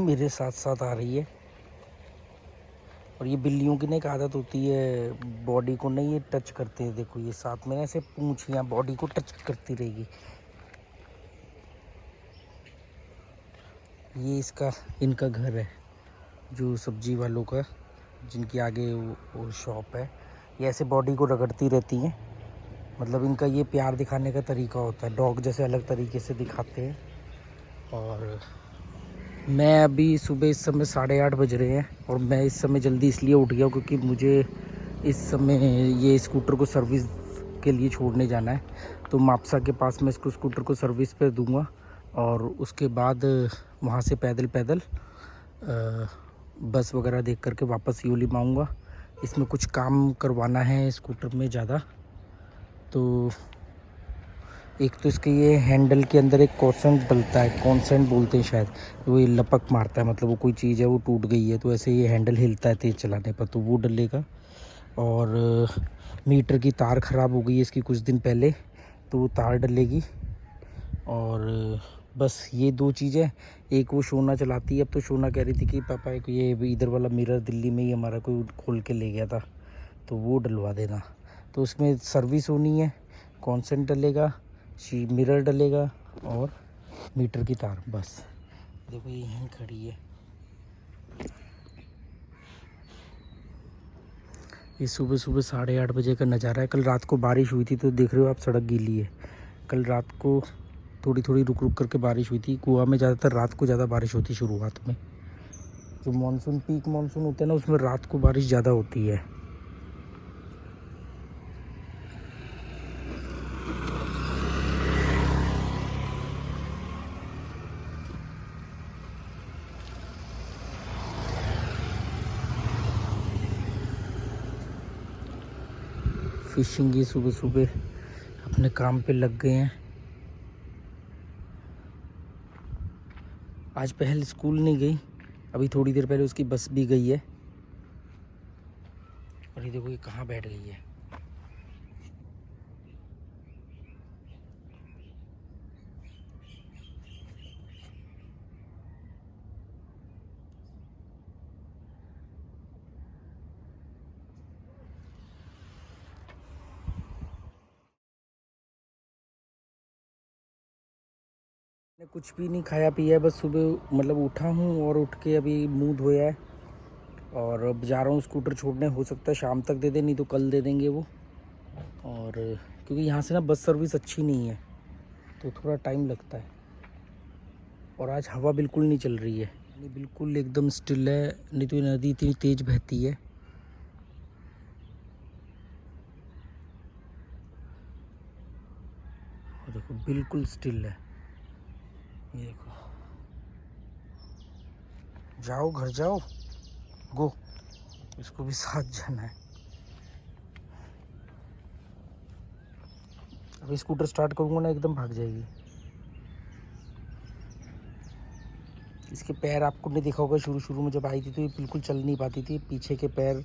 मेरे साथ साथ आ रही है। और ये बिल्लियों की ना एक आदत होती है, बॉडी को नहीं ये टच करते हैं। देखो ये साथ में ना ऐसे पूंछियाँ बॉडी को टच करती रहेगी। ये इसका इनका घर है, जो सब्जी वालों का, जिनकी आगे वो शॉप है। ये ऐसे बॉडी को रगड़ती रहती हैं। मतलब इनका ये प्यार दिखाने का तरीका होता है। डॉग जैसे अलग तरीके से दिखाते हैं। और मैं अभी सुबह, इस समय 8:30 बज रहे हैं, और मैं इस समय जल्दी इसलिए उठ गया क्योंकि मुझे इस समय ये स्कूटर को सर्विस के लिए छोड़ने जाना है। तो मापसा के पास मैं इसको स्कूटर को सर्विस पे दूंगा, और उसके बाद वहाँ से पैदल पैदल बस वगैरह देख करके वापस योली में आऊँगा। इसमें कुछ काम करवाना है स्कूटर में ज़्यादा। तो एक तो इसके ये हैंडल के अंदर एक कॉन्सेंट डलता है, कॉन्सेंट बोलते हैं शायद, वो ये लपक मारता है। मतलब वो कोई चीज़ है वो टूट गई है तो ऐसे ये हैंडल हिलता है तेज़ चलाने पर, तो वो डलेगा। और मीटर की तार ख़राब हो गई है इसकी कुछ दिन पहले, तो वो तार डलेगी। और बस ये 2 चीज़ें। एक वो सोना चलाती है। अब तो सोना कह रही थी कि पापा एक ये इधर वाला मिरर दिल्ली में ही हमारा कोई खोल के ले गया था, तो वो डलवा देना। तो उसमें सर्विस होनी है, कॉन्सेंट डलेगा, मिरर डलेगा और मीटर की तार। बस देखो ये यहीं खड़ी है। ये सुबह सुबह 8:30 बजे का नज़ारा है। कल रात को बारिश हुई थी, तो देख रहे हो आप सड़क गीली है। कल रात को थोड़ी थोड़ी रुक रुक करके बारिश हुई थी। गोवा में ज़्यादातर रात को ज़्यादा बारिश होती है शुरुआत में। जो मानसून पीक मानसून होता है ना, उसमें रात को बारिश ज़्यादा होती है। फिशिंग ये सुबह सुबह अपने काम पे लग गए हैं। आज पहल स्कूल नहीं गई, अभी थोड़ी देर पहले उसकी बस भी गई है। और ये देखो ये कहाँ बैठ गई है। मैंने कुछ भी नहीं खाया पिया है, बस सुबह मतलब उठा हूँ और उठ के अभी मुंह धोया है। और अब जा रहा हूँ स्कूटर छोड़ने। हो सकता है शाम तक दे दे, नहीं तो कल दे देंगे वो। और क्योंकि यहाँ से ना बस सर्विस अच्छी नहीं है, तो थोड़ा टाइम लगता है। और आज हवा बिल्कुल नहीं चल रही है, नहीं बिल्कुल एकदम स्टिल है। नहीं तो ये नदी इतनी तेज़ बहती है। और देखो बिल्कुल स्टिल है। ये देखो, जाओ घर जाओ, गो। इसको भी साथ जाना है। अभी स्कूटर स्टार्ट करूँगा ना, एकदम भाग जाएगी। इसके पैर आपको नहीं देखा होगा, शुरू शुरू में जब आई थी तो ये बिल्कुल चल नहीं पाती थी। पीछे के पैर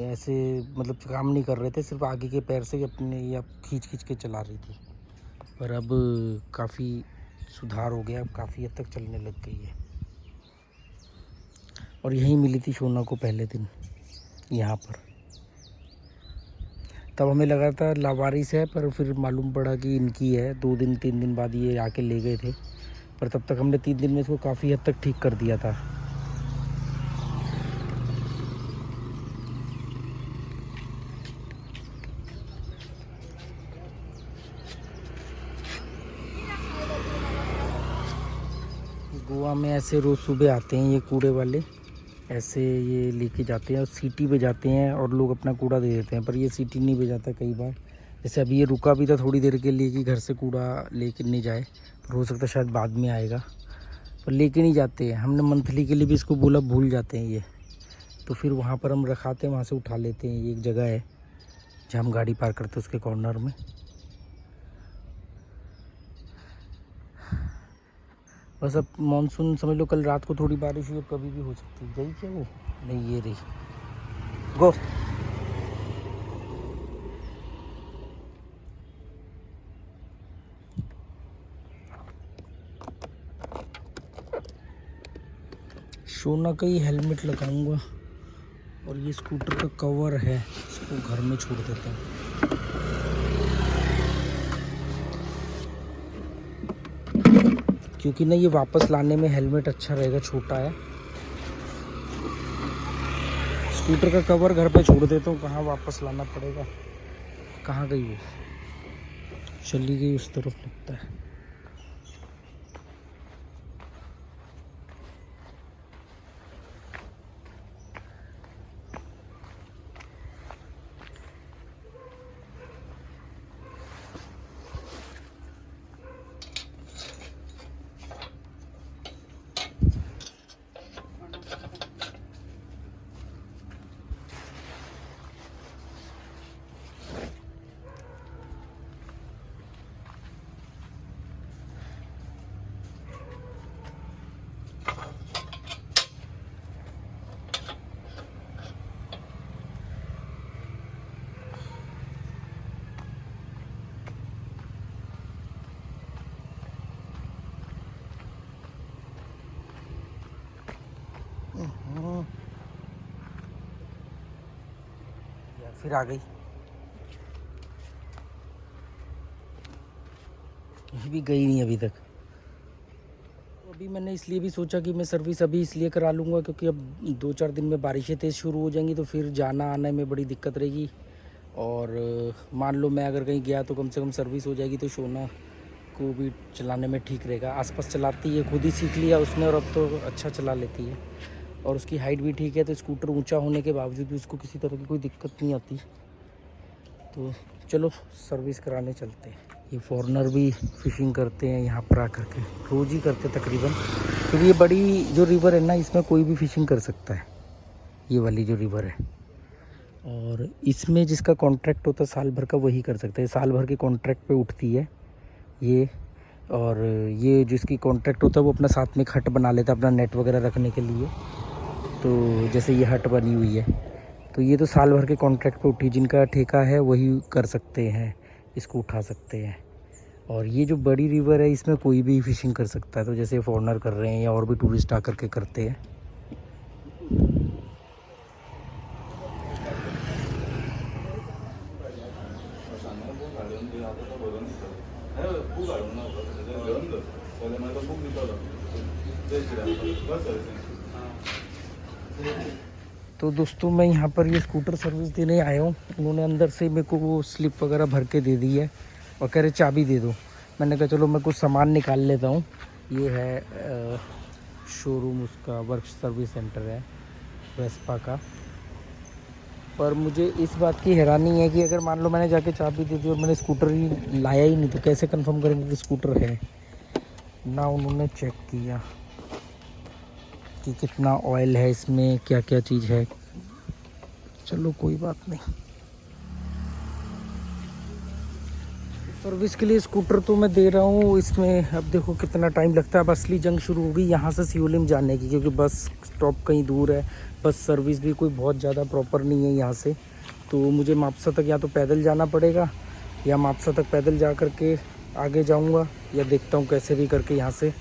ऐसे मतलब काम नहीं कर रहे थे, सिर्फ आगे के पैर से अपने या खींच खींच के चला रही थी। पर अब काफ़ी सुधार हो गया, अब काफ़ी हद तक चलने लग गई है। और यहीं मिली थी सोना को पहले दिन, यहाँ पर। तब हमें लगा था लावारिस है, पर फिर मालूम पड़ा कि इनकी है। 2 दिन 3 दिन बाद ये आके ले गए थे, पर तब तक हमने 3 दिन में इसको काफ़ी हद तक ठीक कर दिया था। गोवा में ऐसे रोज़ सुबह आते हैं ये कूड़े वाले, ऐसे ये लेके जाते हैं और सिटी पे जाते हैं और लोग अपना कूड़ा दे देते हैं। पर ये सिटी नहीं पे जाता कई बार। जैसे अभी ये रुका भी था थोड़ी देर के लिए कि घर से कूड़ा लेके नहीं जाए, पर हो सकता है शायद बाद में आएगा। पर लेके नहीं जाते हैं। हमने मंथली के लिए भी इसको बोला, भूल जाते हैं ये। तो फिर वहाँ पर हम रखाते हैं, वहाँ से उठा लेते हैं। ये एक जगह है जहाँ हम गाड़ी पार्क करते हैं, उसके कॉर्नर में। बस अब मानसून समझ लो, कल रात को थोड़ी बारिश हुई, कभी भी हो सकती है। गई क्या वो? नहीं, ये रही। गो। सोना का ही हेलमेट लगाऊंगा और ये स्कूटर का कवर है, इसको घर में छोड़ देता हूँ। क्योंकि ना ये वापस लाने में हेलमेट अच्छा रहेगा, छोटा है। स्कूटर का कवर घर पे छोड़ देता हूँ, कहाँ वापस लाना पड़ेगा। कहाँ गई वो? चली गई उस तरफ लगता है। फिर आ गई, ये भी गई नहीं अभी तक। अभी मैंने इसलिए भी सोचा कि मैं सर्विस अभी इसलिए करा लूँगा क्योंकि अब 2-4 दिन में बारिशें तेज़ शुरू हो जाएंगी, तो फिर जाना आने में बड़ी दिक्कत रहेगी। और मान लो मैं अगर कहीं गया तो कम से कम सर्विस हो जाएगी, तो सोना को भी चलाने में ठीक रहेगा। आसपास चलाती है, खुद ही सीख लिया उसने और अब तो अच्छा चला लेती है। और उसकी हाइट भी ठीक है, तो स्कूटर ऊंचा होने के बावजूद भी उसको किसी तरह की कोई दिक्कत नहीं आती। तो चलो सर्विस कराने चलते हैं। ये फॉरेनर भी फ़िशिंग करते हैं यहाँ पर आकर के, रोज़ ही करते तकरीबन, क्योंकि ये बड़ी जो रिवर है ना, इसमें कोई भी फ़िशिंग कर सकता है। ये वाली जो रिवर है, और इसमें जिसका कॉन्ट्रैक्ट होता है साल भर का, वही कर सकता है। साल भर के कॉन्ट्रैक्ट पे उठती है ये। और ये जिसकी कॉन्ट्रैक्ट होता है वो अपना साथ में एक हट बना लेता है अपना नेट वगैरह रखने के लिए। तो जैसे ये हट बनी हुई है, तो ये तो साल भर के कॉन्ट्रैक्ट पे उठी, जिनका ठेका है वही कर सकते हैं, इसको उठा सकते हैं। और ये जो बड़ी रिवर है, इसमें कोई भी फ़िशिंग कर सकता है। तो जैसे फॉरेनर कर रहे हैं या और भी टूरिस्ट आकर के करते हैं। तो दोस्तों मैं यहाँ पर ये स्कूटर सर्विस देने आया हूँ। उन्होंने अंदर से मेरे को वो स्लिप वगैरह भर के दे दी है और कह रहे चाबी दे दो। मैंने कहा चलो मैं कुछ सामान निकाल लेता हूँ। ये है शोरूम, उसका वर्क सर्विस सेंटर है वेस्पा का। पर मुझे इस बात की हैरानी है कि अगर मान लो मैंने जाके चाबी दे दी और मैंने स्कूटर ही लाया ही नहीं, तो कैसे कंफर्म करेंगे कि स्कूटर है ना। उन्होंने चेक किया कि कितना ऑयल है इसमें, क्या क्या चीज़ है। चलो कोई बात नहीं। सर्विस के लिए स्कूटर तो मैं दे रहा हूँ, इसमें अब देखो कितना टाइम लगता है। अब असली जंग शुरू हो गई यहाँ से सियोलिम जाने की, क्योंकि बस स्टॉप कहीं दूर है। बस सर्विस भी कोई बहुत ज़्यादा प्रॉपर नहीं है यहाँ से। तो मुझे मापसा तक या तो पैदल जाना पड़ेगा, या मापसा तक पैदल जा कर के आगे जाऊँगा, या देखता हूँ कैसे भी करके यहाँ से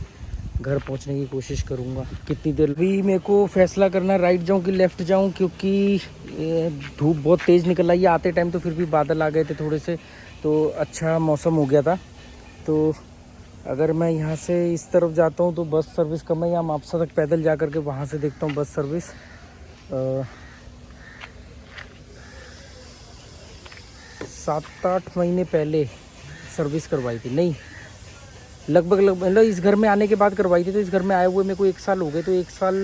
घर पहुंचने की कोशिश करूंगा। कितनी देर भी मेरे को फैसला करना है, राइट जाऊं कि लेफ़्ट जाऊं, क्योंकि धूप बहुत तेज़ निकल आई है। आते टाइम तो फिर भी बादल आ गए थे थोड़े से, तो अच्छा मौसम हो गया था। तो अगर मैं यहाँ से इस तरफ जाता हूँ तो बस सर्विस कम है, या मापसा तक पैदल जा कर के वहाँ से देखता हूँ बस सर्विस। 7-8 महीने पहले सर्विस करवाई थी, नहीं लगभग मतलब इस घर में आने के बाद करवाई थी। तो इस घर में आए हुए मेरे को 1 साल हो गए। तो 1 साल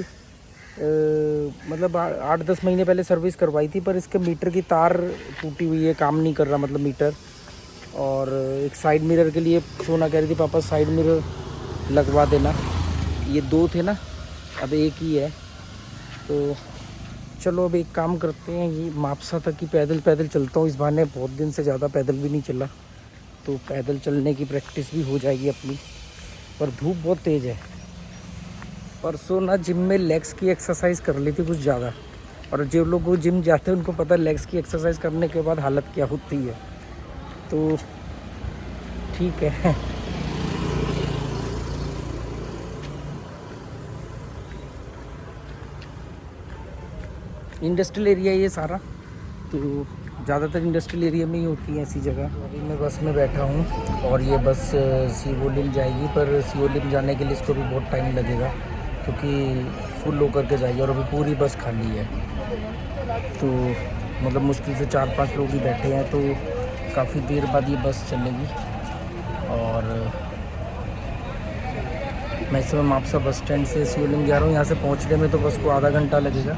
मतलब 8-10 महीने पहले सर्विस करवाई थी। पर इसके मीटर की तार टूटी हुई है, काम नहीं कर रहा मतलब मीटर। और एक साइड मिरर के लिए सोना कह रही थी पापा साइड मिरर लगवा देना। ये 2 थे ना, अब 1 ही है। तो चलो अब एक काम करते हैं, ये मापसा तक ही पैदल चलता हूँ। इस बहाने बहुत दिन से ज़्यादा पैदल भी नहीं चला, तो पैदल चलने की प्रैक्टिस भी हो जाएगी अपनी। पर धूप बहुत तेज़ है। परसों ना जिम में लेग्स की एक्सरसाइज कर ली थी कुछ ज़्यादा, और जो लोग वो जिम जाते हैं उनको पता है लेग्स की एक्सरसाइज करने के बाद हालत क्या होती है। तो ठीक है। इंडस्ट्रियल एरिया ये सारा, तो ज़्यादातर इंडस्ट्रियल एरिया में ही होती है ऐसी जगह। अभी मैं बस में बैठा हूँ और ये बस सिवोलिम जाएगी, पर सिवोलिम जाने के लिए इसको भी बहुत टाइम लगेगा क्योंकि फुल होकर के जाएगी और अभी पूरी बस खाली है। तो मतलब मुश्किल से 4-5 लोग ही बैठे हैं, तो काफ़ी देर बाद ये बस चलेगी। और मैं इस समय मापसा बस स्टैंड से सिवोलिम जा रहा हूँ। यहाँ से पहुँचने में तो बस को आधा घंटा लगेगा।